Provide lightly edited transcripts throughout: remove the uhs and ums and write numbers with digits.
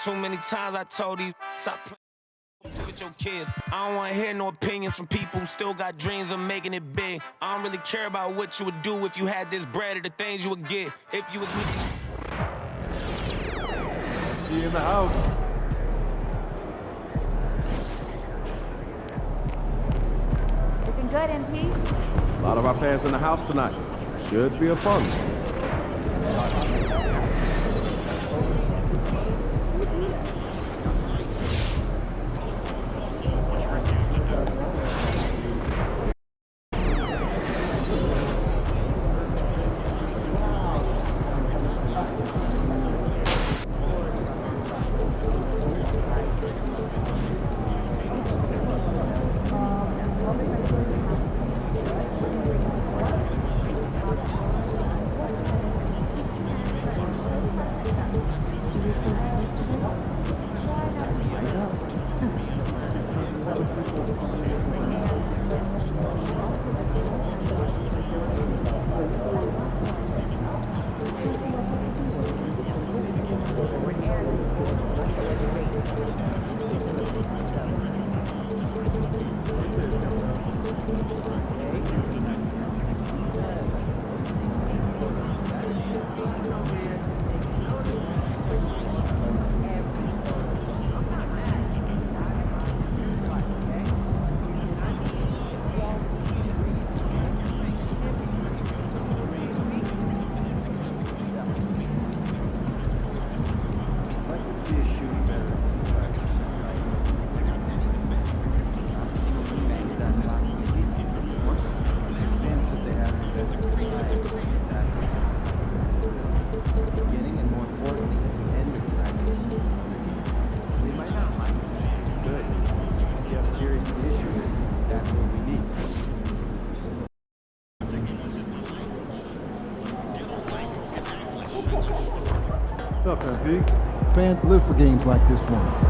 Too many times I told these stop playing with your kids. I don't want to hear no opinions from people who still got dreams of making it big. I don't really care about what you would do if you had this bread or the things you would get if you was me. See you in the house. Looking good, MP. A lot of our fans in the house tonight. Should be a fun one. What's up, MP? Fans live for games like this one.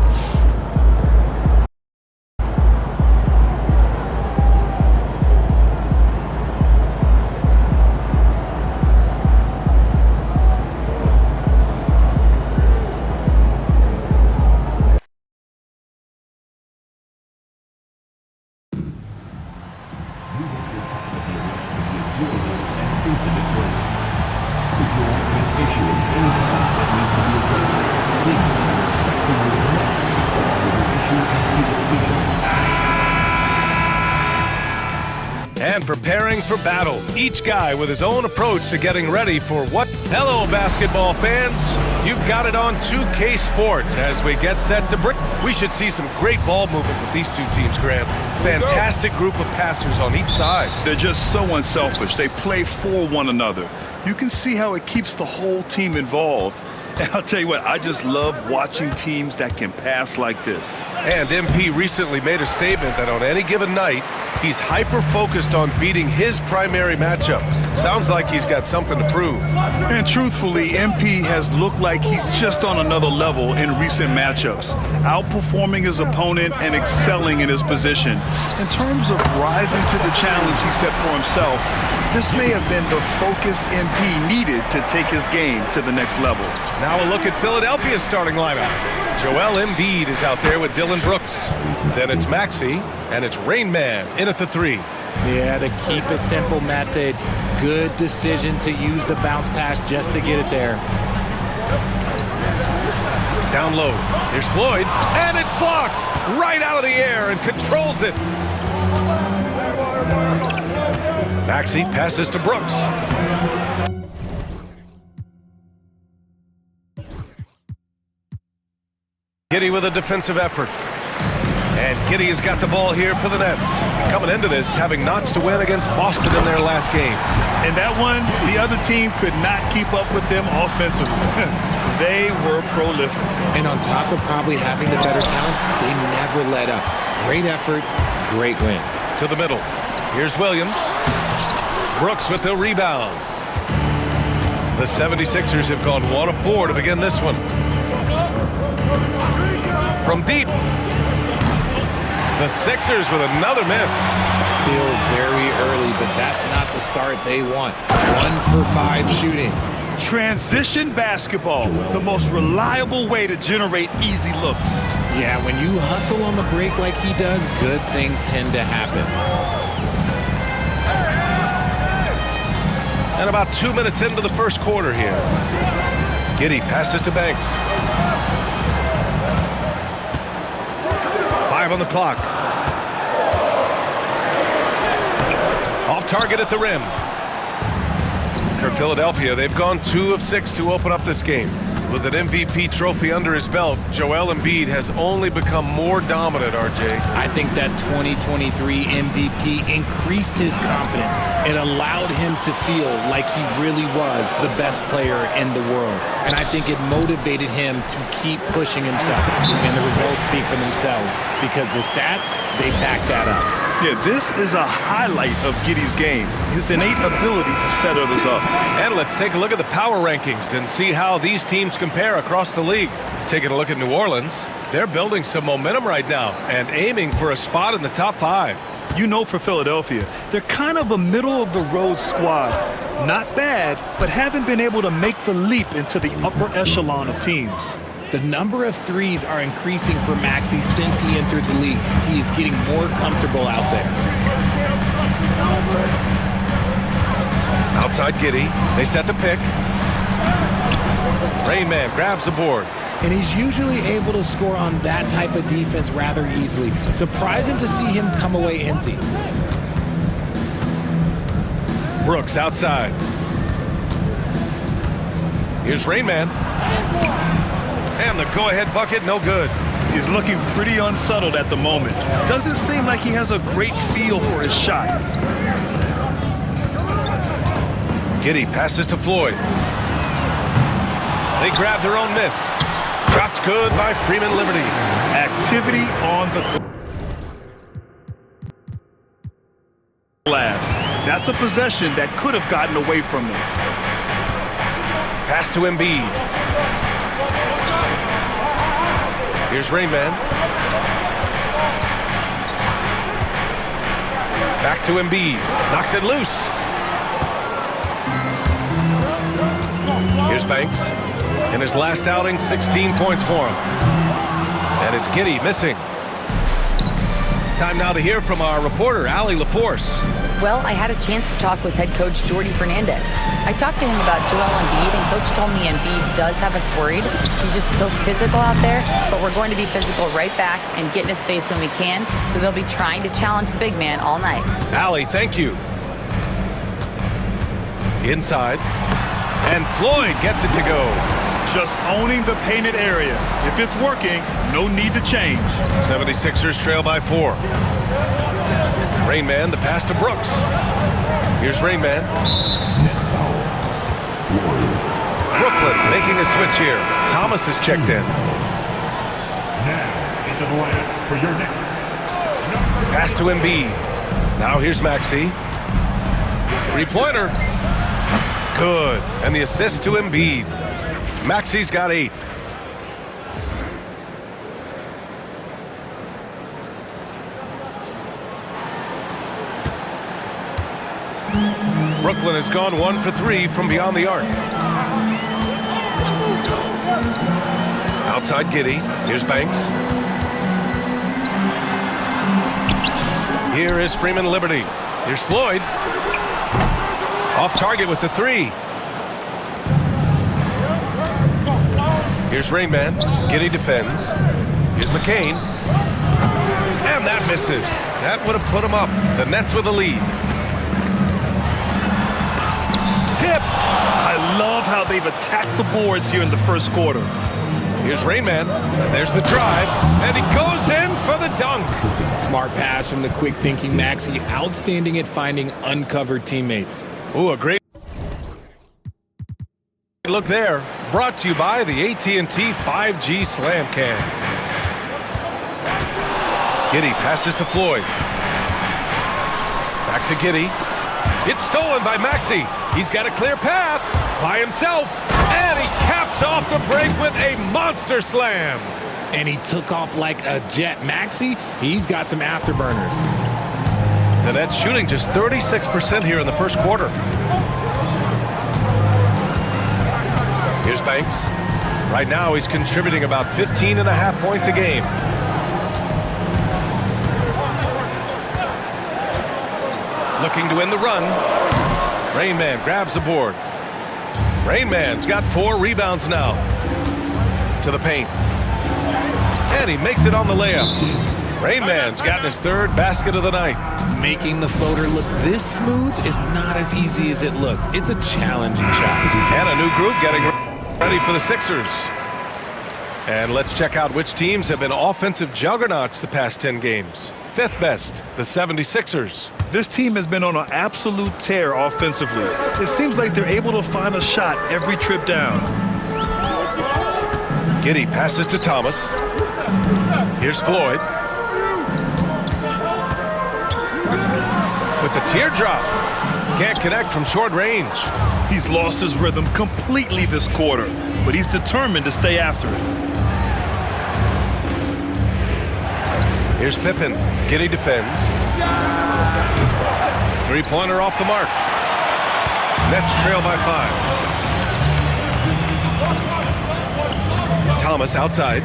And preparing for battle. Each guy with his own approach to getting ready for what? Hello, basketball fans. You've got it on 2K Sports as we get set to bring. We should see some great ball movement with these two teams, Graham. Fantastic group of passers on each side. They're just so unselfish. They play for one another. You can see how it keeps the whole team involved. And I'll tell you what, I just love watching teams that can pass like this. And MP recently made a statement that on any given night, he's hyper-focused on beating his primary matchup. Sounds like he's got something to prove. And truthfully, MP has looked like he's just on another level in recent matchups, outperforming his opponent and excelling in his position. In terms of rising to the challenge he set for himself, this may have been the focus MP needed to take his game to the next level. Now a look at Philadelphia's starting lineup. Joel Embiid is out there with Dylan Brooks. Then it's Maxey, and it's Rain Man in at the 3. Yeah, the keep it simple method. Good decision to use the bounce pass just to get it there. Down low. Here's Floyd, and it's blocked right out of the air and controls it. Maxey passes to Brooks. Giddey with a defensive effort. And Giddey has got the ball here for the Nets. Coming into this, having notched to win against Boston in their last game. And that one, the other team could not keep up with them offensively. They were prolific. And on top of probably having the better talent, they never let up. Great effort, great win. To the middle. Here's Williams. Brooks with the rebound. The 76ers have gone 1 of 4 to begin this one. From deep. The Sixers with another miss. Still very early, but that's not the start they want. 1 for 5 shooting. Transition basketball, the most reliable way to generate easy looks. Yeah, when you hustle on the break like he does, good things tend to happen. And about 2 minutes into the first quarter here. Giddey passes to Banks. 5 on the clock. Off target at the rim. For Philadelphia, they've gone 2 of 6 to open up this game. With an MVP trophy under his belt, Joel Embiid has only become more dominant, RJ. I think that 2023 MVP increased his confidence. It allowed him to feel like he really was the best player in the world. And I think it motivated him to keep pushing himself. And the results speak for themselves because the stats, they back that up. Yeah, this is a highlight of Giddey's game, his innate ability to set others up. And let's take a look at the power rankings and see how these teams compare across the league. Taking a look at New Orleans, they're building some momentum right now and aiming for a spot in the top 5. You know, for Philadelphia, they're kind of a middle-of-the-road squad. Not bad, but haven't been able to make the leap into the upper echelon of teams. The number of threes are increasing for Maxey since he entered the league. He is getting more comfortable out there. Outside Giddey, they set the pick. Rain Man grabs the board. And he's usually able to score on that type of defense rather easily. Surprising to see him come away empty. Brooks outside. Here's Rain Man. And the go-ahead bucket, no good. He's looking pretty unsettled at the moment. Doesn't seem like he has a great feel for his shot. Giddey passes to Floyd. They grab their own miss. Shots good by Freeman Liberty. Activity on the glass. That's a possession that could have gotten away from them. Pass to Embiid. Here's Rain Man. Back to Embiid. Knocks it loose. Here's Banks. In his last outing, 16 points for him. And it's Giddey missing. Time now to hear from our reporter, Allie LaForce. Well, I had a chance to talk with head coach Jordi Fernandez. I talked to him about Joel Embiid, and coach told me Embiid does have us worried. He's just so physical out there, but we're going to be physical right back and get in his face when we can, so they'll be trying to challenge the big man all night. Allie, thank you. Inside. And Floyd gets it to go. Just owning the painted area. If it's working, no need to change. 76ers trail by 4. Rain Man, the pass to Brooks. Here's Rain Man. Brooklyn making a switch here. Thomas is checked in. Now into the lineup for your next. Pass to Embiid. Now here's Maxey. 3-pointer. Good. And the assist to Embiid. Maxey's got 8. Brooklyn has gone 1 for 3 from beyond the arc. Outside Giddey. Here's Banks. Here is Freeman Liberty. Here's Floyd. Off target with the 3. Here's Rain Man. Giddey defends. Here's McCain. And that misses. That would have put him up. The Nets with a lead. Tipped. I love how they've attacked the boards here in the first quarter. Here's Rain Man. And there's the drive. And he goes in for the dunk. Smart pass from the quick-thinking Maxey. Outstanding at finding uncovered teammates. Ooh, a great look there. Brought to you by the AT&T 5G Slam Cam. Giddey passes to Floyd. Back to Giddey. It's stolen by Maxey. He's got a clear path by himself. And he caps off the break with a monster slam. And he took off like a jet. Maxey, he's got some afterburners. The Nets shooting just 36% here in the first quarter. Here's Banks. Right now, he's contributing about 15.5 points a game. Looking to win the run. Rain Man grabs the board. Rain Man's got 4 rebounds now. To the paint. And he makes it on the layup. Rain Man's gotten his 3rd basket of the night. Making the floater look this smooth is not as easy as it looked. It's a challenging shot. And a new group getting ready for the Sixers. And let's check out which teams have been offensive juggernauts the past 10 games. 5th best, the 76ers. This team has been on an absolute tear offensively. It seems like they're able to find a shot every trip down. Giddey passes to Thomas. Here's Floyd. With the teardrop. Can't connect from short range. He's lost his rhythm completely this quarter, but he's determined to stay after it. Here's Pippen. Giddey defends. 3-pointer off the mark. Nets trail by 5. Thomas outside.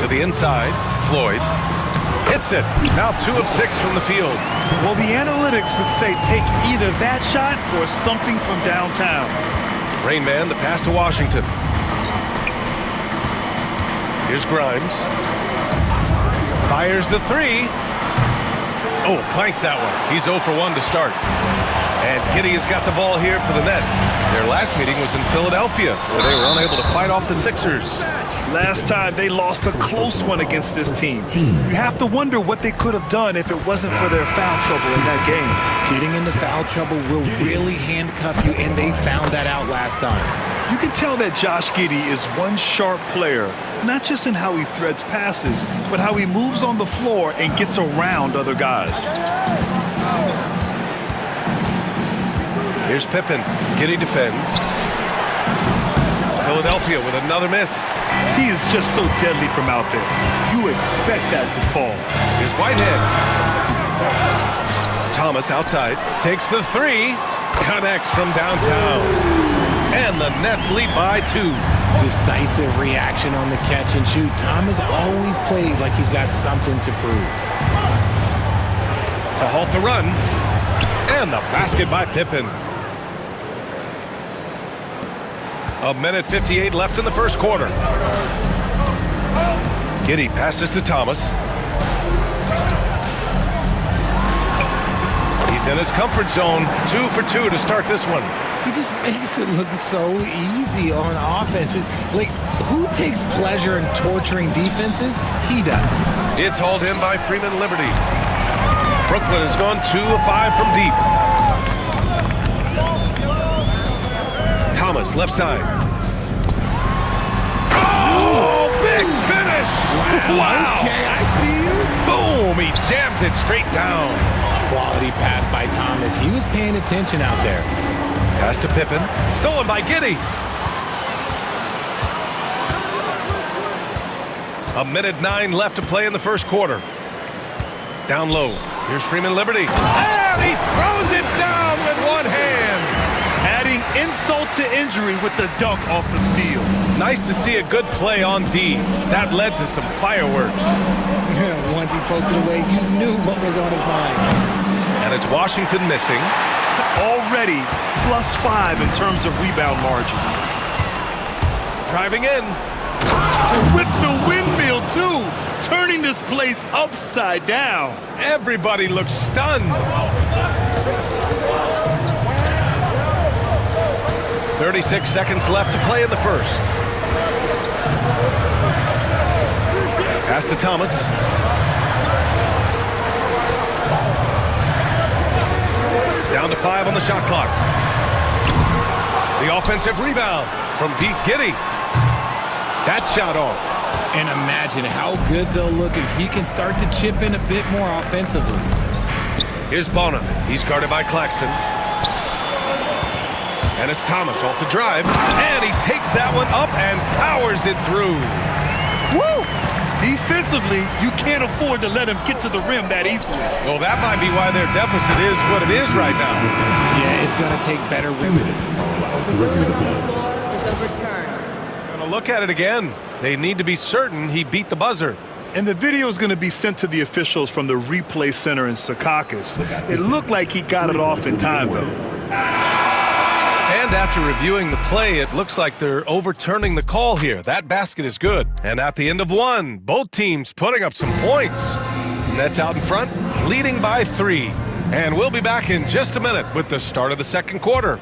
To the inside. Floyd. Hits it. Now 2 of 6 from the field. Well, the analytics would say take either that shot or something from downtown. Rain Man, the pass to Washington. Here's Grimes. Fires the 3. Oh, clanks that one. He's 0 for 1 to start. And Giddey has got the ball here for the Nets. Their last meeting was in Philadelphia, where they were unable to fight off the Sixers. Last time they lost a close one against this team. You have to wonder what they could have done if it wasn't for their foul trouble in that game. Getting into foul trouble will really handcuff you, and they found that out last time. You can tell that Josh Giddey is one sharp player, not just in how he threads passes, but how he moves on the floor and gets around other guys. Here's Pippen. Giddey defends. Philadelphia with another miss. He is just so deadly from out there. You expect that to fall. Here's Whitehead. Thomas outside. Takes the 3. Connects from downtown. And the Nets lead by 2. Decisive reaction on the catch and shoot. Thomas always plays like he's got something to prove. To halt the run. And the basket by Pippen. 1:58 left in the first quarter. Giddey passes to Thomas. He's in his comfort zone. 2 for 2 to start this one. He just makes it look so easy on offense. Like, who takes pleasure in torturing defenses? He does. It's hauled in by Freeman Liberty. Brooklyn has gone 2 of 5 from deep. Thomas, left side. Oh, big finish! Wow. Okay, I see you. Boom! He jams it straight down. Quality pass by Thomas. He was paying attention out there. Pass to Pippen. Stolen by Giddey. 1:09 left to play in the first quarter. Down low. Here's Freeman Liberty. And he throws it down with one hand. Adding insult to injury with the dunk off the steal. Nice to see a good play on D. That led to some fireworks. Once he poked it away, you knew what was on his mind. And it's Washington missing. Already +5 in terms of rebound margin. Driving in. With the windmill, too. Turning this place upside down. Everybody looks stunned. 36 seconds left to play in the first. Pass to Thomas. Down to 5 on the shot clock. The offensive rebound from Deep Giddey. That shot off. And imagine how good they'll look if he can start to chip in a bit more offensively. Here's Bonham. He's guarded by Claxton. And it's Thomas off the drive. And he takes that one up and powers it through. Woo! Defensively, you can't afford to let him get to the rim that easily. Well, that might be why their deficit is what it is right now. Yeah, it's going to take better rebounds. The floor is overturned. look at it again. They need to be certain he beat the buzzer. And the video is going to be sent to the officials from the replay center in Secaucus. It looked like he got it off in time, though. And after reviewing the play, it looks like they're overturning the call here. That basket is good. And at the end of one, both teams putting up some points. Nets out in front, leading by 3. And we'll be back in just a minute with the start of the second quarter.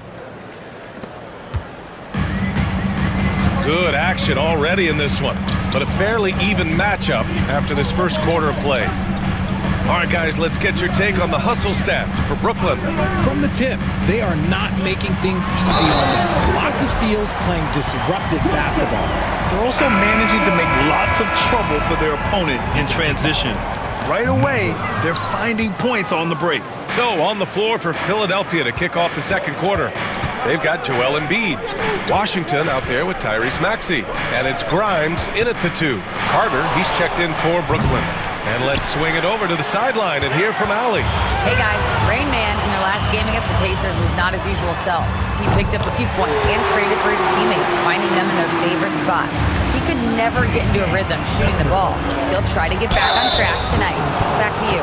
Some good action already in this one, but a fairly even matchup after this first quarter of play. All right, guys, let's get your take on the hustle stats for Brooklyn. From the tip, they are not making things easy on them. Lots of steals, playing disruptive basketball. They're also managing to make lots of trouble for their opponent in transition. Right away, they're finding points on the break. So on the floor for Philadelphia to kick off the second quarter, they've got Joel Embiid. Washington out there with Tyrese Maxey. And it's Grimes in at the 2. Carter, he's checked in for Brooklyn. And let's swing it over to the sideline and hear from Allie. Hey guys, Rain Man in their last game against the Pacers was not his usual self. He picked up a few points and traded for his teammates, finding them in their favorite spots. He could never get into a rhythm shooting the ball. He'll try to get back on track tonight. Back to you.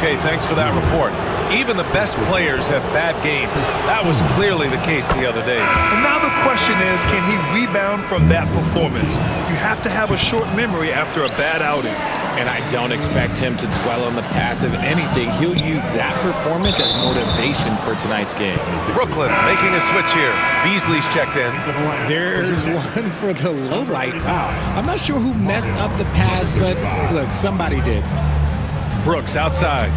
Okay, thanks for that report. Even the best players have bad games. That was clearly the case the other day. And now the question is, can he rebound from that performance? You have to have a short memory after a bad outing. And I don't expect him to dwell on the past. If anything, he'll use that performance as motivation for tonight's game. Brooklyn making a switch here. Beasley's checked in. There's one for the low light. Wow. I'm not sure who messed up the pass, but look, somebody did. Brooks outside.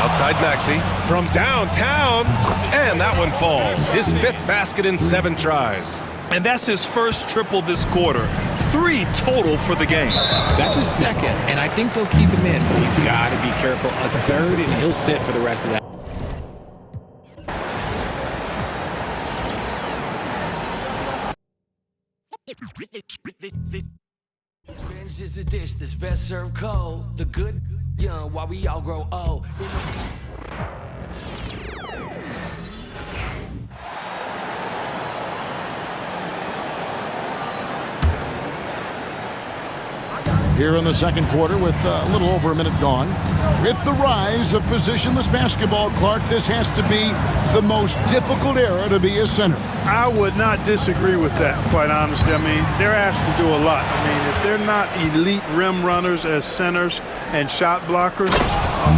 Outside Maxey from downtown. And that one falls. His 5th basket in 7 tries. And that's his first triple this quarter. 3 total for the game. That's his second, and I think they'll keep him in. But he's got to be careful. A third, and he'll sit for the rest of that. Revenge is a dish that's best served cold. The good young while we all grow old. Here in the second quarter with a little over a minute gone. With the rise of positionless basketball, Clark, this has to be the most difficult era to be a center. I would not disagree with that, quite honestly. I mean, they're asked to do a lot. I mean, if they're not elite rim runners as centers and shot blockers,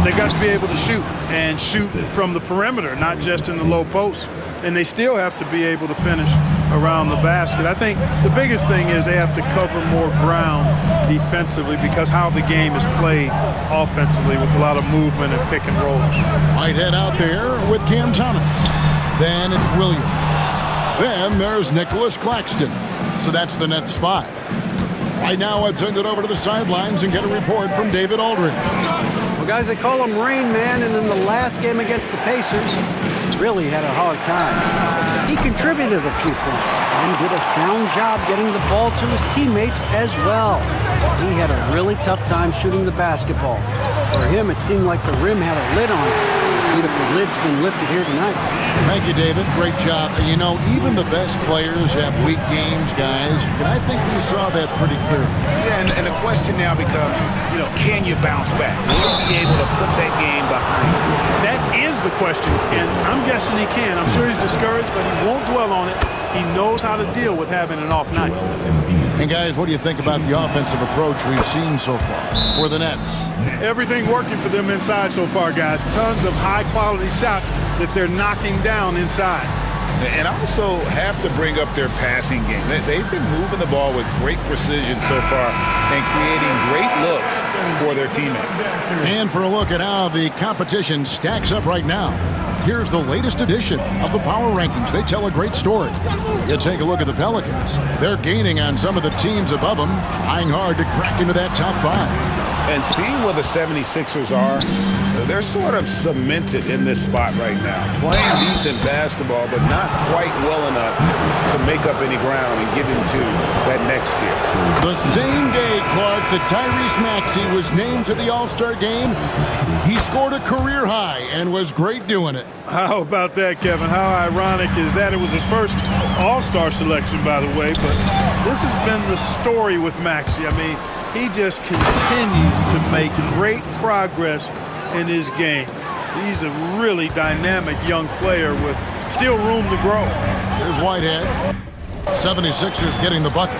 they got to be able to shoot and shoot from the perimeter, not just in the low post. And they still have to be able to finish around the basket. I think the biggest thing is they have to cover more ground defensively because how the game is played offensively with a lot of movement and pick and roll. Whitehead out there with Cam Thomas. Then it's Williams. Then there's Nicholas Claxton. So that's the Nets 5. Right now, I'd send it over to the sidelines and get a report from David Aldridge. Well, guys, they call him Rain Man, and in the last game against the Pacers, really had a hard time. He contributed a few points and did a sound job getting the ball to his teammates as well. He had a really tough time shooting the basketball. For him, it seemed like the rim had a lid on it. See if the lid's been lifted here tonight. Thank you, David. Great job. You know, even the best players have weak games, guys. And I think we saw that pretty clearly. Yeah, and the question now becomes, you know, can you bounce back? Will you be able to put that game behind you? That is the question, and I'm guessing he can. I'm sure he's discouraged, but he won't dwell on it. He knows how to deal with having an off night. And guys, what do you think about the offensive approach we've seen so far for the Nets? Everything working for them inside so far, guys. Tons of high-quality shots that they're knocking down inside. And also have to bring up their passing game. They've been moving the ball with great precision so far and creating great looks for their teammates. And for a look at how the competition stacks up right now, here's the latest edition of the Power Rankings. They tell a great story. You take a look at the Pelicans. They're gaining on some of the teams above them, trying hard to crack into that top 5. And seeing where the 76ers are, they're sort of cemented in this spot right now. Playing decent basketball, but not quite well enough to make up any ground and get into that next tier. The same day, Clark, that Tyrese Maxey was named to the All-Star game, he scored a career high and was great doing it. How about that, Kevin? How ironic is that? It was his first All-Star selection, by the way, but this has been the story with Maxey. I mean, he just continues to make great progress in his game. He's a really dynamic young player with still room to grow. Here's Whitehead. 76ers getting the bucket.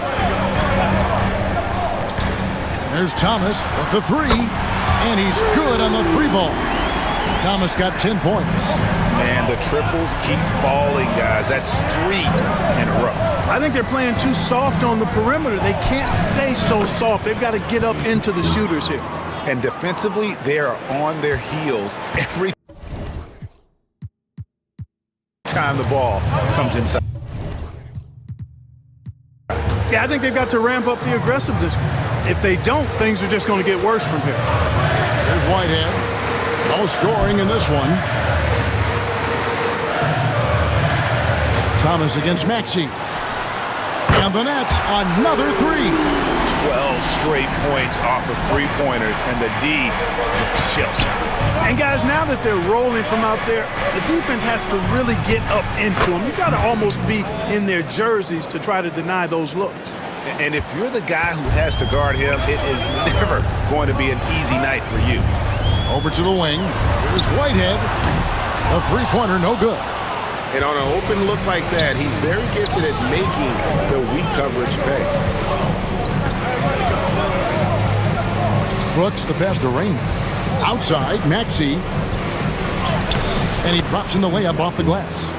There's Thomas with the three, and he's good on the three ball. Thomas got 10 points. Man, the triples keep falling, guys. That's 3 in a row. I think they're playing too soft on the perimeter. They can't stay so soft. They've got to get up into the shooters here. And defensively, they are on their heels every time the ball comes inside. Yeah, I think they've got to ramp up the aggressiveness. If they don't, things are just going to get worse from here. There's Whitehead. No scoring in this one. Thomas against Maxey. And the Nets, another three. 12 straight points off of three-pointers, and the D looks shell-shocked. And guys, now that they're rolling from out there, the defense has to really get up into them. You've got to almost be in their jerseys to try to deny those looks. And if you're the guy who has to guard him, it is never going to be an easy night for you. Over to the wing. Here's Whitehead. A three-pointer, no good. And on an open look like that, he's very gifted at making the weak coverage pay. Brooks, the pass to Rain. Outside, Maxey. And he drops in the layup off the glass.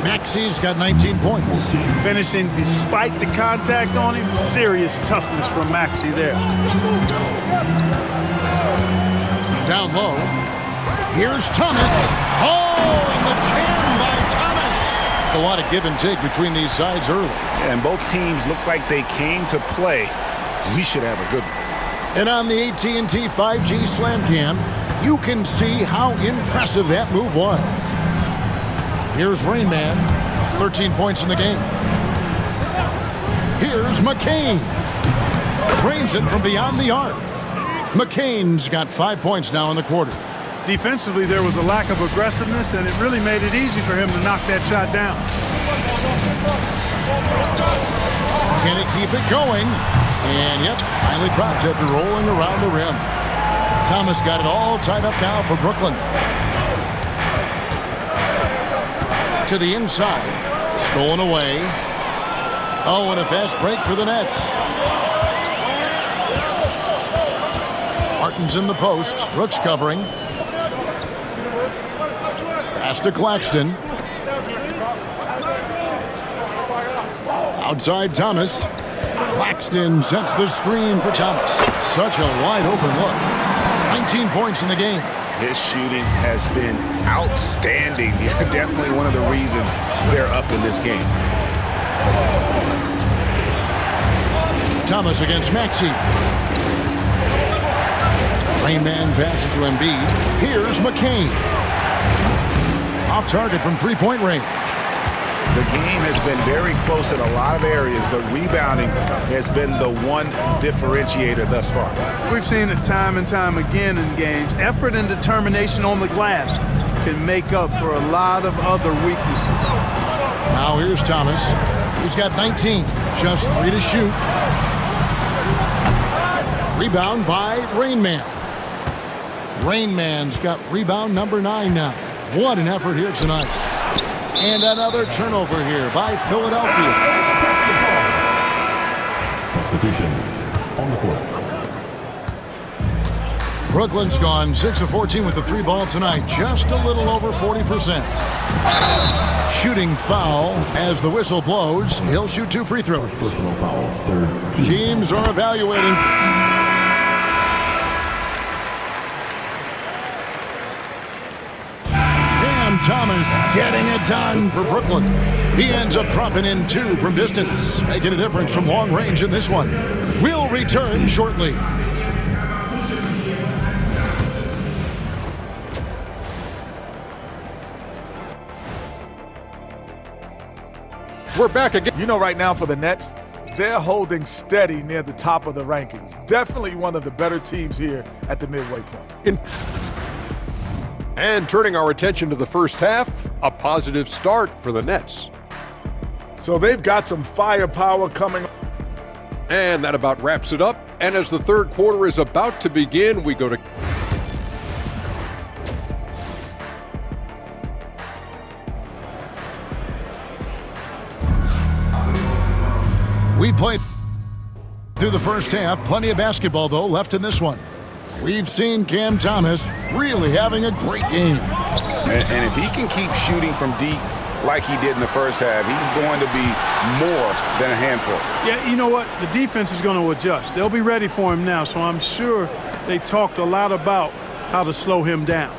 Maxey's got 19 points. Finishing despite the contact on him. Serious toughness from Maxey there. Down low. Here's Thomas. Oh, and the jam by Thomas. A lot of give and take between these sides early. And both teams look like they came to play. We should have a good one. And on the AT&T 5G Slam Cam, you can see how impressive that move was. Here's Rain Man, 13 points in the game. Here's McCain. Trains it from beyond the arc. McCain's got 5 points now in the quarter. Defensively, there was a lack of aggressiveness, and it really made it easy for him to knock that shot down. Can it keep it going? And, yep, finally drops after rolling around the rim. Thomas got it all tied up now for Brooklyn. To the inside. Stolen away. Oh, and a fast break for the Nets. Martin's in the post. Brooks covering. Pass to Claxton. Outside Thomas. Claxton sets the screen for Thomas. Such a wide open look. 19 points in the game. His shooting has been outstanding. Definitely one of the reasons they're up in this game. Thomas against Maxey. Rain Man passes to Embiid. Here's McCain. Off target from three-point range. The game has been very close in a lot of areas, but rebounding has been the one differentiator thus far. We've seen it time and time again in games. Effort and determination on the glass can make up for a lot of other weaknesses. Now here's Thomas. He's got 19, just 3 to shoot. Rebound by Rain Man. Rain Man's got rebound number 9 now. What an effort here tonight. And another turnover here by Philadelphia. Substitutions on the court. Brooklyn's gone 6 of 14 with the 3 ball tonight. Just a little over 40%. Shooting foul as the whistle blows. He'll shoot 2 free throws. Personal foul, third team. Teams are evaluating. Thomas getting it done for Brooklyn. He ends up dropping in 2 from distance, making a difference from long range in this one. We'll return shortly. We're back again. You know, right now for the Nets, they're holding steady near the top of the rankings. Definitely one of the better teams here at the midway point. And turning our attention to the first half, a positive start for the Nets. So they've got some firepower coming. And that about wraps it up. And as the third quarter is about to begin, we go to... We played through the first half. Plenty of basketball, though, left in this one. We've seen Cam Thomas really having a great game. And if he can keep shooting from deep like he did in the first half, he's going to be more than a handful. Yeah, you know what? The defense is going to adjust. They'll be ready for him now, so I'm sure they talked a lot about how to slow him down.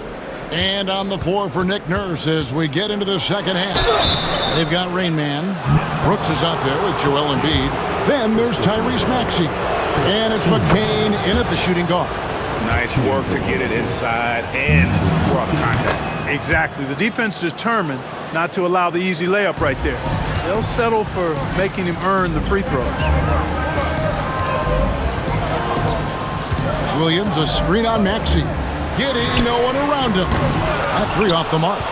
And on the floor for Nick Nurse as we get into the second half. They've got Rain Man. Brooks is out there with Joel Embiid. Then there's Tyrese Maxey. And it's McCain in at the shooting guard. Nice work to get it inside and draw the contact. Exactly. The defense determined not to allow the easy layup right there. They'll settle for making him earn the free throws. Williams, a screen on Maxey. Giddey, no one around him. That three off the mark.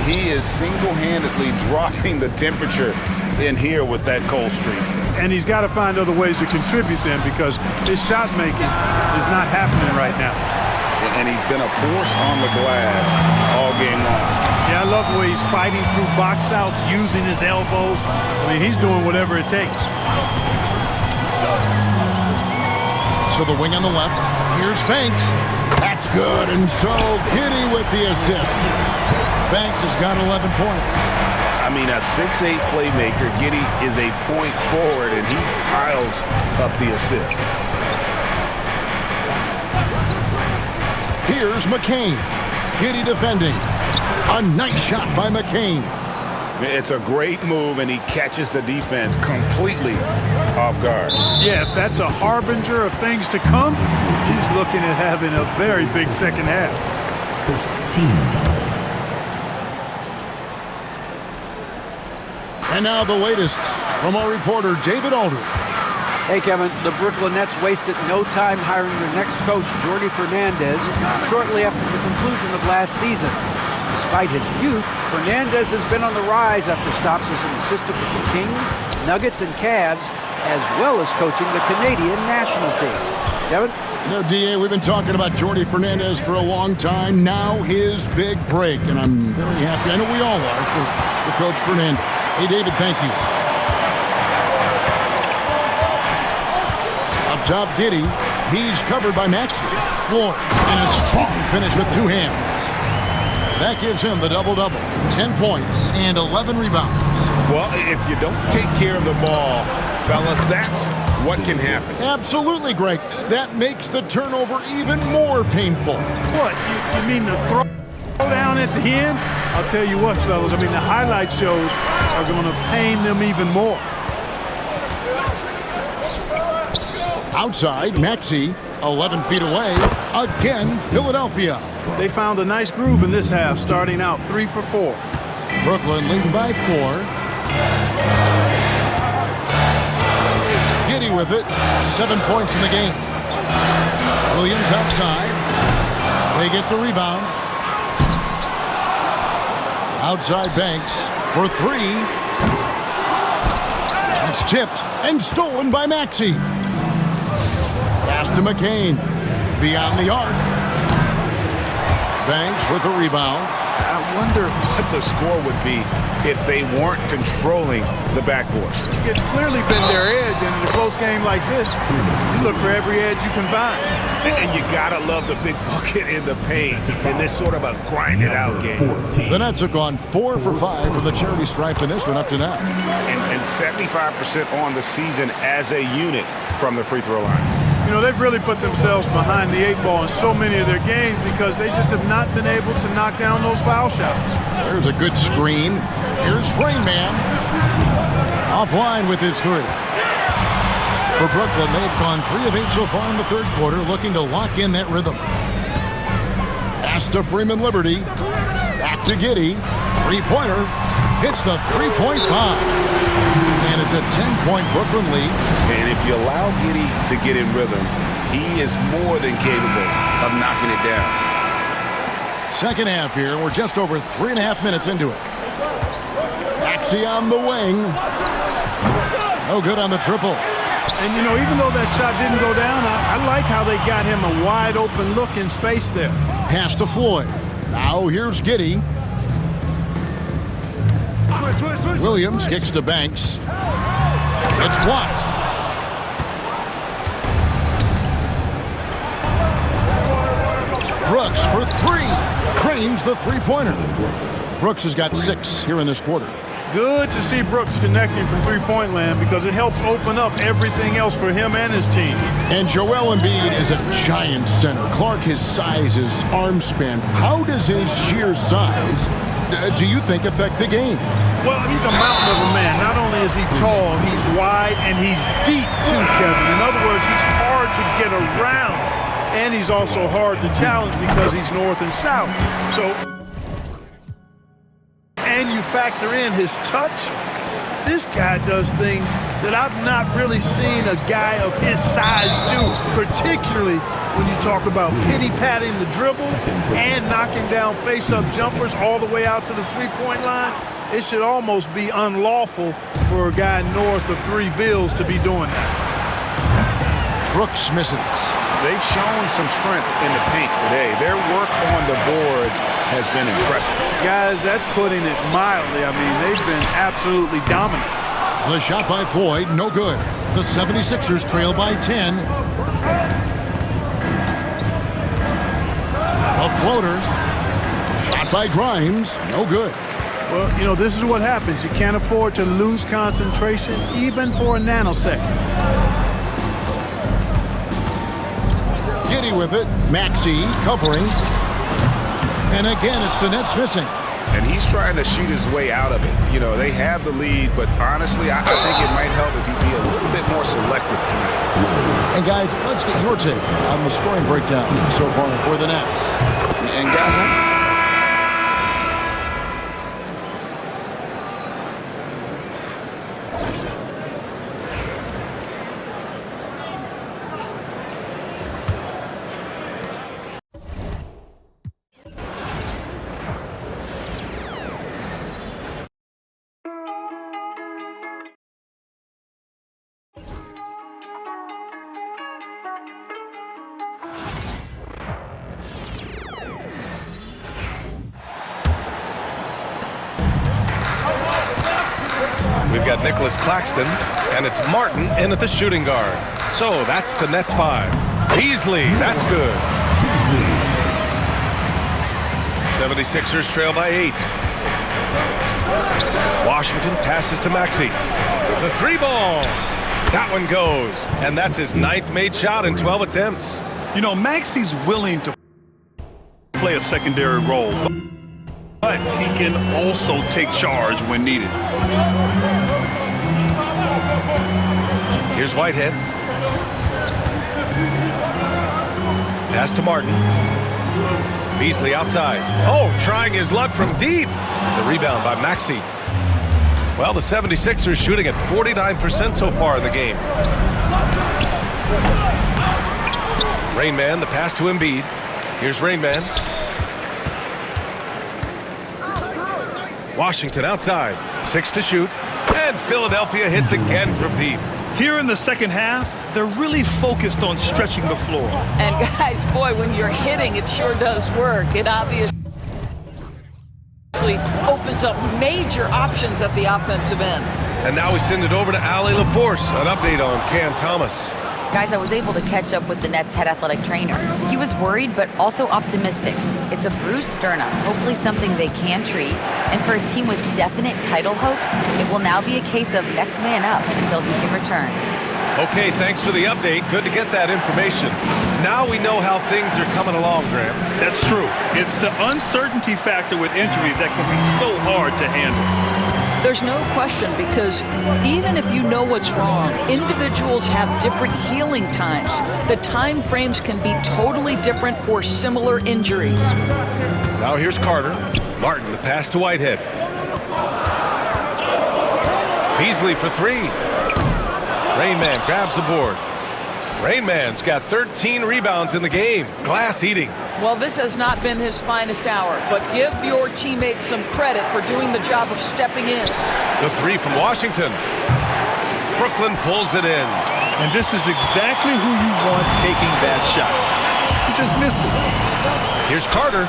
He is single-handedly dropping the temperature in here with that cold streak. And he's got to find other ways to contribute then because his shot making is not happening right now. And he's been a force on the glass all game long. Yeah, I love the way he's fighting through box outs, using his elbows. I mean, he's doing whatever it takes. To the wing on the left. Here's Banks. That's good. And so Giddey with the assist. Banks has got 11 points. I mean, a 6'8 playmaker. Giddey is a point forward, and he piles up the assist. Here's McCain. Giddey defending. A nice shot by McCain. It's a great move, and he catches the defense completely off guard. Yeah, if that's a harbinger of things to come, he's looking at having a very big second half. And now the latest from our reporter, David Aldridge. Hey, Kevin, the Brooklyn Nets wasted no time hiring their next coach, Jordi Fernandez, shortly after the conclusion of last season. Despite his youth, Fernandez has been on the rise after stops as an assistant with the Kings, Nuggets, and Cavs, as well as coaching the Canadian national team. Kevin? No, D.A., we've been talking about Jordi Fernandez for a long time. Now his big break, and I'm very happy. I know we all are for Coach Fernandez. Hey, David, thank you. Up top, Giddey. He's covered by Maxey. Floyd, and a strong finish with two hands. That gives him the double-double. 10 points and 11 rebounds. Well, if you don't take care of the ball, fellas, that's what can happen. Absolutely, Greg. That makes the turnover even more painful. What? You mean the throw down at the end? I'll tell you what, fellas. I mean, the highlight shows are going to pain them even more. Outside, Maxey, 11 feet away. Again, Philadelphia. They found a nice groove in this half, starting out 3 for 4. Brooklyn leading by 4. Giddey with it. 7 points in the game. Williams outside. They get the rebound. Outside Banks for 3. It's tipped and stolen by Maxey. Pass to McCain. Beyond the arc. Banks with a rebound. I wonder what the score would be if they weren't controlling the backboard. It's clearly been their edge, and in a close game like this, you look for every edge you can find. And you gotta love the big bucket in the paint in this sort of a grind-it-out game. The Nets have gone 4 for 5 from the charity stripe in this one up to now. And 75% on the season as a unit from the free throw line. You know, they've really put themselves behind the 8 ball in so many of their games because they just have not been able to knock down those foul shots. There's a good screen. Here's Rain Man. Offline with his 3. For Brooklyn, they've gone 3 of 8 so far in the third quarter, looking to lock in that rhythm. Pass to Freeman Liberty. Back to Giddey. 3-pointer. Hits the 3-point bomb. And it's a 10-point Brooklyn lead. And if you allow Giddey to get in rhythm, he is more than capable of knocking it down. Second half here. We're just over 3.5 minutes into it. Maxey on the wing. No good on the triple. And, you know, even though that shot didn't go down, I like how they got him a wide open look in space there. Pass to Floyd. Now here's Giddey. Williams kicks to Banks. It's blocked. Brooks for three. Cranes the three-pointer. Brooks has got 6 here in this quarter. Good to see Brooks connecting from three-point land because it helps open up everything else for him and his team. And Joel Embiid is a giant center. Clark, his size, his arm span. How does his sheer size, do you think, affect the game? Well, he's a mountain of a man. Not only is he tall, he's wide, and he's deep too, Kevin. In other words, he's hard to get around. And he's also hard to challenge because he's north and south. And you factor in his touch, this guy does things that I've not really seen a guy of his size do, particularly when you talk about pity-patting the dribble and knocking down face-up jumpers all the way out to the three-point line. It should almost be unlawful for a guy north of 3 bills to be doing that. Brooks misses. They've shown some strength in the paint today. Their work on the boards has been impressive. Guys, that's putting it mildly. I mean, they've been absolutely dominant. The shot by Floyd, no good. The 76ers trail by 10. A floater. Shot by Grimes, no good. Well, you know, this is what happens. You can't afford to lose concentration even for a nanosecond. Giddey with it. Maxey covering. And again, it's the Nets missing. And he's trying to shoot his way out of it. You know, they have the lead, but honestly, I think it might help if he'd be a little bit more selective tonight. And guys, let's get your take on the scoring breakdown so far for the Nets. And guys, We've got Nicholas Claxton, and it's Martin in at the shooting guard. So that's the Nets 5. Beasley, that's good. 76ers trail by 8. Washington passes to Maxey. The 3-ball. That one goes, and that's his 9th made shot in 12 attempts. You know, Maxey's willing to play a secondary role, but he can also take charge when needed. Here's Whitehead. Pass to Martin. Beasley outside. Oh, trying his luck from deep. The rebound by Maxey. Well, the 76ers shooting at 49% so far in the game. Rain Man, the pass to Embiid. Here's Rain Man. Washington outside. 6 to shoot. And Philadelphia hits again from deep. Here in the second half, they're really focused on stretching the floor. And guys, boy, when you're hitting, it sure does work. It obviously opens up major options at the offensive end. And now we send it over to Allie LaForce. An update on Cam Thomas. Guys, I was able to catch up with the Nets head athletic trainer. He was worried, but also optimistic. It's a bruised sternum, hopefully something they can treat. And for a team with definite title hopes, it will now be a case of next man up until he can return. Okay, thanks for the update. Good to get that information. Now we know how things are coming along, Graham. That's true. It's the uncertainty factor with injuries that can be so hard to handle. There's no question, because even if you know what's wrong, individuals have different healing times. The time frames can be totally different for similar injuries. Now here's Carter. Martin, the pass to Whitehead. Beasley for 3. Rain Man grabs the board. Rain Man's got 13 rebounds in the game. Glass eating. Well, this has not been his finest hour, but give your teammates some credit for doing the job of stepping in. The three from Washington. Brooklyn pulls it in. And this is exactly who you want taking that shot. He just missed it. Here's Carter.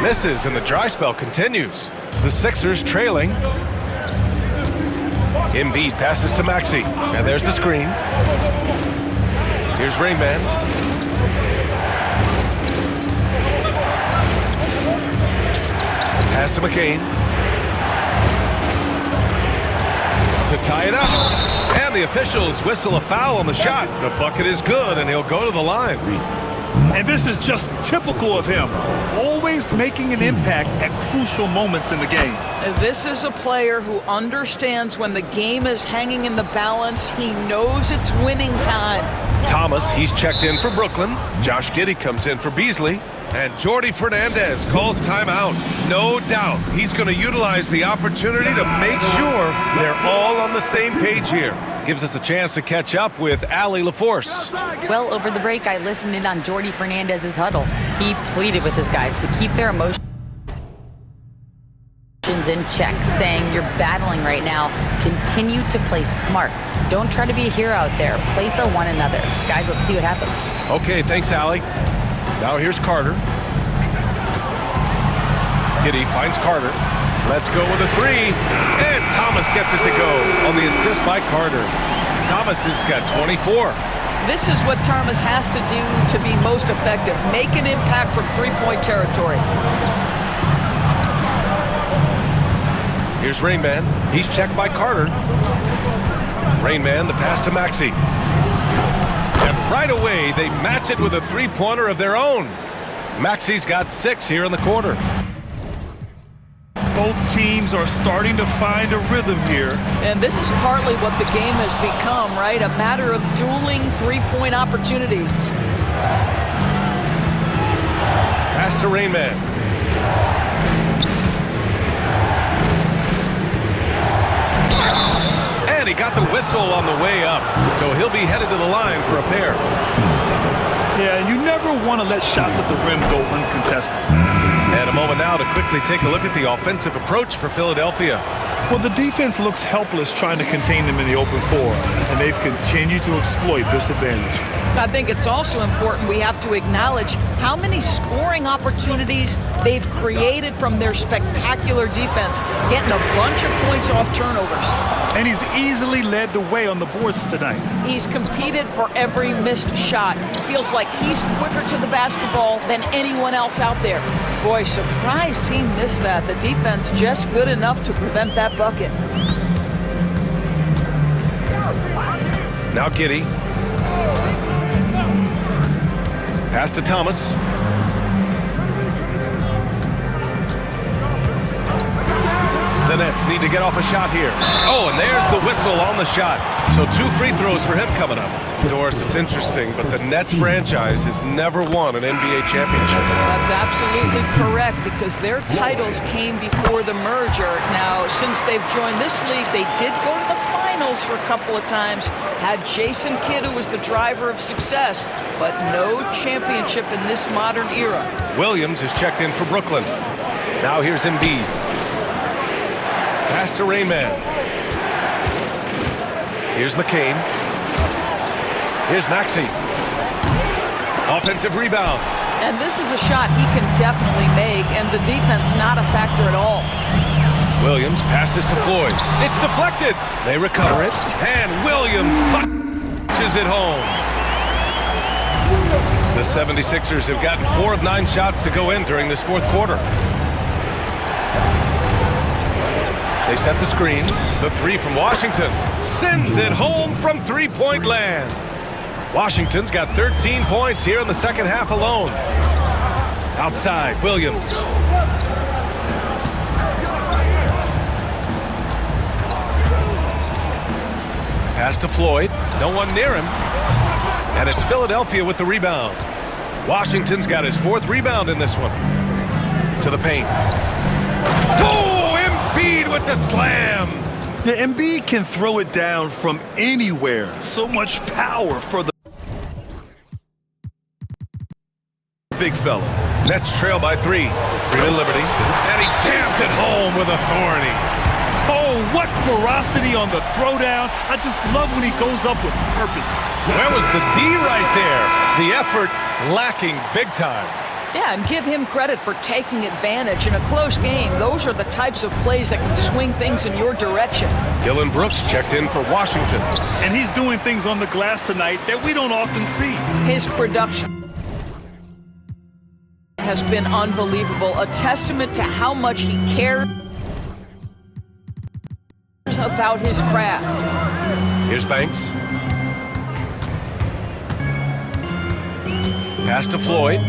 Misses, and the dry spell continues. The Sixers trailing. Embiid passes to Maxey, and there's the screen. Here's Rain Man. Pass to McCain. To tie it up. And the officials whistle a foul on the shot. The bucket is good, and he'll go to the line. And this is just typical of him. Always making an impact at crucial moments in the game. This is a player who understands when the game is hanging in the balance. He knows it's winning time. Thomas, he's checked in for Brooklyn. Josh Giddey comes in for Beasley. And Jordi Fernandez calls timeout. No doubt he's going to utilize the opportunity to make sure they're all on the same page here. Gives us a chance to catch up with Allie LaForce. Well, over the break, I listened in on Jordi Fernandez's huddle. He pleaded with his guys to keep their emotions in check, saying, "You're battling right now. Continue to play smart. Don't try to be a hero out there. Play for one another." Guys, let's see what happens. Okay, thanks, Allie. Now here's Carter. Giddey finds Carter. Let's go with a three. And Thomas gets it to go on the assist by Carter. Thomas has got 24. This is what Thomas has to do to be most effective. Make an impact from three-point territory. Here's Rain Man. He's checked by Carter. Rain Man, the pass to Maxey. And right away, they match it with a three-pointer of their own. Maxey's got 6 here in the quarter. Both teams are starting to find a rhythm here. And this is partly what the game has become, right? A matter of dueling three-point opportunities. Pass to Rain Man. And he got the whistle on the way up, so he'll be headed to the line for a pair. Yeah, you never want to let shots at the rim go uncontested. And a moment now to quickly take a look at the offensive approach for Philadelphia. Well, the defense looks helpless trying to contain them in the open floor, and they've continued to exploit this advantage. I think it's also important we have to acknowledge how many scoring opportunities they've created from their spectacular defense, getting a bunch of points off turnovers. And he's easily led the way on the boards tonight. He's competed for every missed shot. Feels like he's quicker to the basketball than anyone else out there. Boy, surprised he missed that. The defense just good enough to prevent that bucket. Now Giddey. Pass to Thomas. The Nets need to get off a shot here. Oh, and there's the whistle on the shot. So 2 free throws for him coming up. Doris, it's interesting, but the Nets franchise has never won an NBA championship. That's absolutely correct, because their titles came before the merger. Now, since they've joined this league, they did go to the finals for a couple of times. Had Jason Kidd, who was the driver of success, but no championship in this modern era. Williams is checked in for Brooklyn. Now here's Embiid. Pass to Rain Man. Here's McCain. Here's Maxey. Offensive rebound. And this is a shot he can definitely make, and the defense not a factor at all. Williams passes to Floyd. It's deflected. They recover it. And Williams punches it home. The 76ers have gotten 4 of 9 shots to go in during this fourth quarter. They set the screen. The 3 from Washington sends it home from three-point land. Washington's got 13 points here in the second half alone. Outside, Williams. Pass to Floyd. No one near him. And it's Philadelphia with the rebound. Washington's got his 4th rebound in this one. To the paint. Oh, Embiid with the slam. Yeah, Embiid can throw it down from anywhere. So much power for the big fella. Nets trail by 3. Freeman Liberty. And he jams it home with authority. Oh, what ferocity on the throwdown. I just love when he goes up with purpose. Where was the D right there? The effort lacking big time. Yeah, and give him credit for taking advantage in a close game. Those are the types of plays that can swing things in your direction. Dillon Brooks checked in for Washington. And he's doing things on the glass tonight that we don't often see. His production has been unbelievable, a testament to how much he cares about his craft. Here's Banks. Pass to Floyd.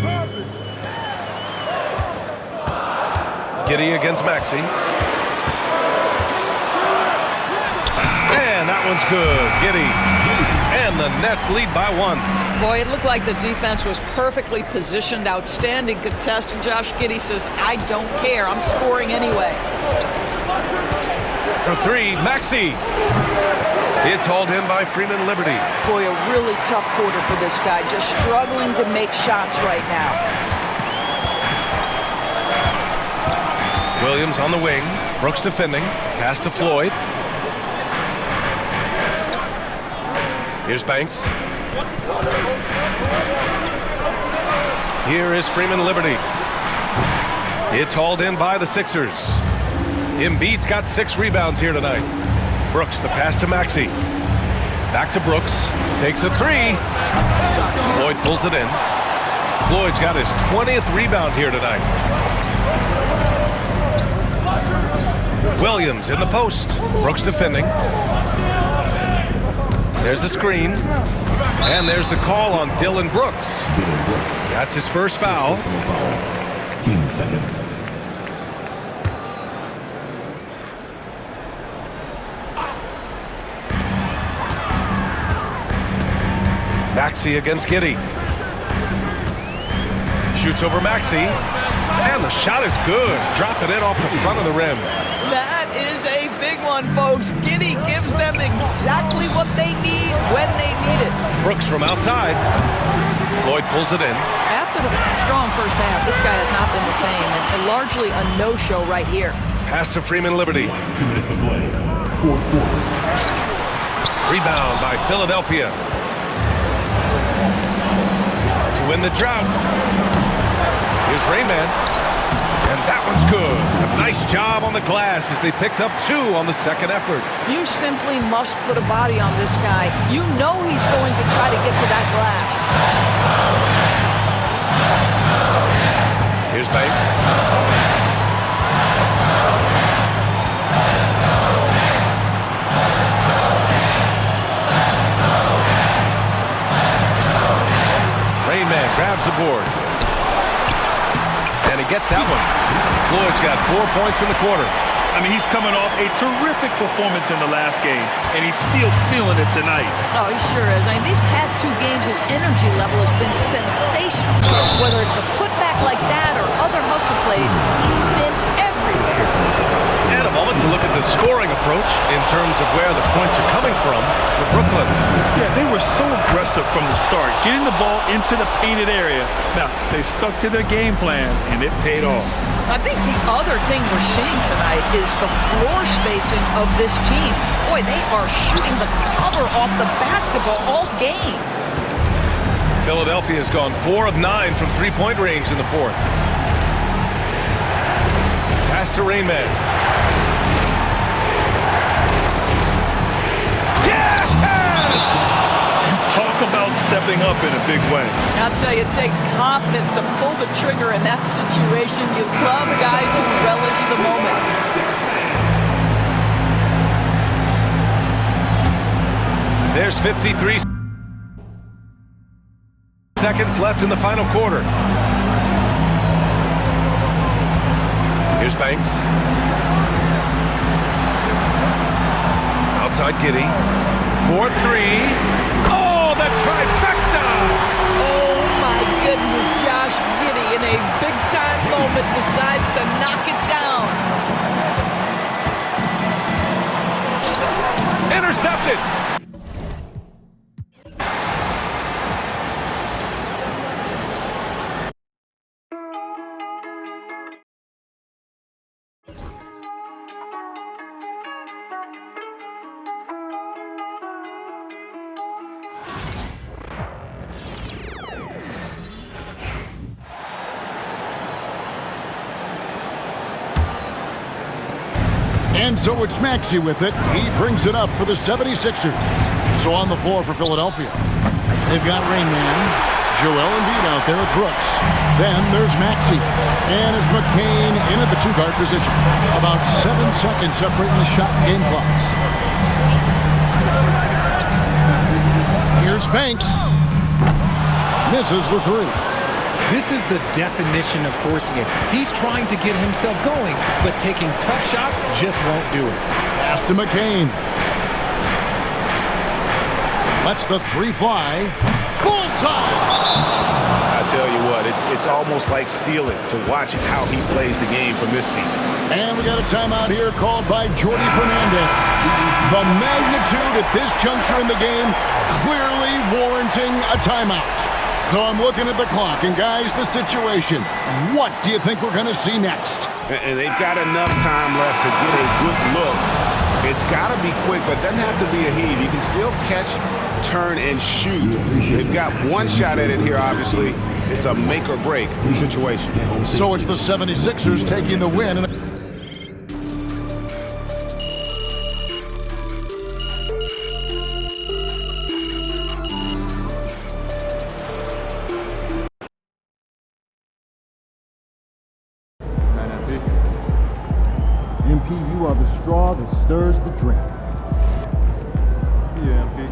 Giddey against Maxey. And that one's good. Giddey. And the Nets lead by 1. Boy, it looked like the defense was perfectly positioned. Outstanding contest. And Josh Giddey says, I don't care. I'm scoring anyway. For 3, Maxey. It's hauled in by Freeman Liberty. Boy, a really tough quarter for this guy. Just struggling to make shots right now. Williams on the wing. Brooks defending. Pass to Floyd. Here's Banks. Here is Freeman Liberty. It's hauled in by the Sixers. Embiid's got 6 rebounds here tonight. Brooks, the pass to Maxey. Back to Brooks. Takes a 3. Floyd pulls it in. Floyd's got his 20th rebound here tonight. Williams in the post. Brooks defending. There's a screen. And there's the call on Dillon Brooks. That's his first foul. 15 seconds. Maxey against Giddey. Shoots over Maxey. And the shot is good. Dropping it off the front of the rim. That is a big one, folks. Giddey gives them exactly what they need when they need it. Brooks from outside. Floyd pulls it in. After the strong first half, this guy has not been the same, and largely a no-show right here. Pass to Freeman Liberty. 2 minutes to play. 4th quarter. Rebound by Philadelphia. To win the drought. Here's Rayman. And that one's good. A nice job on the glass as they picked up 2 on the second effort. You simply must put a body on this guy. You know he's going to try to get to that glass. Here's Banks. Rayman grabs the board. And he gets that one. Floyd's got 4 points in the quarter. I mean, he's coming off a terrific performance in the last game, and he's still feeling it tonight. Oh, he sure is. I mean, these past 2 games, his energy level has been sensational. Whether it's a putback like that or other hustle plays, he's been everywhere. And a moment to look at the scoring approach in terms of where the points are coming from for Brooklyn. Yeah, they were so aggressive from the start, getting the ball into the painted area. Now, they stuck to their game plan, and it paid off. I think the other thing we're seeing tonight is the floor spacing of this team. Boy, they are shooting the cover off the basketball all game. Philadelphia has gone 4 of 9 from 3-point range in the 4th. Pass to Rainman. Yes! Talk about stepping up in a big way. I'll tell you, it takes confidence to pull the trigger in that situation. You love guys who relish the moment. There's 53 seconds left in the final quarter. Here's Banks. Outside Giddey. 4-3. Oh, the trifecta! Oh, my goodness. Josh Giddey, in a big-time moment, decides to knock it down. Intercepted! And so it's Maxey with it. He brings it up for the 76ers. So on the floor for Philadelphia, they've got Rain Man, Joel Embiid out there with Brooks. Then there's Maxey. And it's McCain in at the two-guard position. About 7 seconds separating the shot and game clocks. Here's Banks. Misses the three. This is the definition of forcing it. He's trying to get himself going, but taking tough shots just won't do it. Pass to McCain. Lets the three fly. Bullseye! I tell you what, it's almost like stealing to watch how he plays the game from this seat. And we got a timeout here called by Jordy Fernandez. The magnitude at this juncture in the game clearly warranting a timeout. So I'm looking at the clock, and guys, the situation. What do you think we're going to see next? And they've got enough time left to get a good look. It's got to be quick, but it doesn't have to be a heave. You can still catch, turn, and shoot. They've got one shot at it here, obviously. It's a make-or-break situation. So it's the 76ers taking the win. MP, you are the straw that stirs the drink. Yeah, MP.